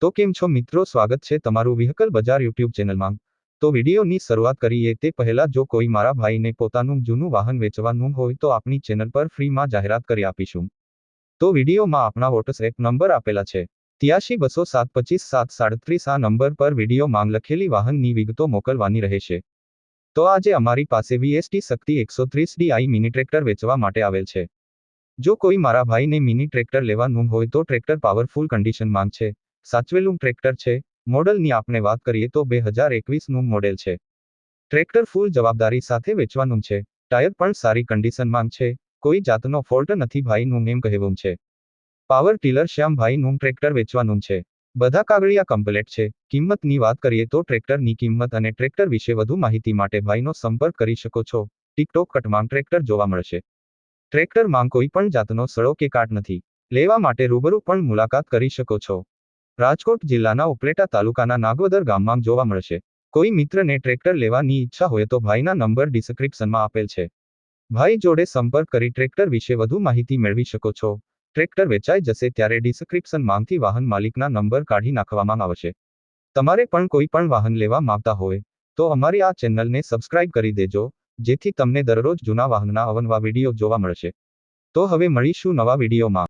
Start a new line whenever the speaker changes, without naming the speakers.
તો કેમ છો મિત્રો, સ્વાગત છે તમારું વ્હીકલ બજાર યુટ્યુબ ચેનલમાં। તો વિડીયોની શરૂઆત કરીએ તે પહેલા જો કોઈ મારા ભાઈને પોતાનું જૂનું વાહન વેચવાનું હોય તો આપણી ચેનલ પર ફ્રીમાં જાહેરાત કરી આપીશું। તો વિડીયોમાં આપણા વોટ્સએપ નંબર આપેલા છે 8320725737 આ નંબર પર વિડીયો માંગ લખેલી વાહનની વિગતો મોકલવાની રહેશે। તો આજે અમારી પાસે વીએસટી શક્તિ 130DI મિની ટ્રેક્ટર વેચવા માટે આવેલ છે। જો કોઈ મારા ભાઈને મિની ટ્રેક્ટર લેવાનું હોય તો ટ્રેક્ટર પાવરફુલ કન્ડિશનમાં છે, સાચવેલું ટ્રેક્ટર છે। મોડલની આપણે વાત કરીએ તો 2021નું મોડેલ છે। ટ્રેક્ટર ફૂલ જવાબદારી સાથે વેચવાનું છે। ટાયર પણ સારી કન્ડિશનમાં છે, કોઈ જાતનો ફોલ્ટ નથી ભાઈનું એમ કહેવું છે। પાવર ટીલર શ્યામભાઈનું ટ્રેક્ટર વેચવાનું છે। બધા કાગળિયા કમ્પ્લેટ છે। કિંમતની વાત કરીએ તો ટ્રેક્ટરની કિંમત અને ટ્રેક્ટર વિશે વધુ માહિતી માટે ભાઈનો સંપર્ક કરી શકો છો। ટિકટોક કટમાં ટ્રેક્ટર જોવા મળશે। ટ્રેક્ટરમાં કોઈ પણ જાતનો સડો કે કાટ નથી। લેવા માટે રૂબરૂ પણ મુલાકાત કરી શકો છો। રાજકોટ જિલ્લાના ઉપલેટા તાલુકાના નાગવદર ગામમાં જોવા મળશે। કોઈ મિત્રને ટ્રેક્ટર લેવાની ઈચ્છા હોય તો ભાઈના નંબર ડિસ્ક્રિપ્શનમાં આપેલ છે। ભાઈ જોડે સંપર્ક કરી ટ્રેક્ટર વિશે વધુ માહિતી મેળવી શકો છો। ટ્રેક્ટર વેચાઈ જશે ત્યારે ડિસ્ક્રિપ્શનમાંથી વાહન માલિકના નંબર કાઢી નાખવામાં આવશે। તમારે પણ કોઈ પણ વાહન લેવા માંગતા હોય તો અમારી આ ચેનલને સબસ્ક્રાઇબ કરી દેજો, જેથી તમને દરરોજ જૂના વાહનના અવનવા વિડીયો જોવા મળશે। તો હવે મળીશું નવા વિડીયોમાં।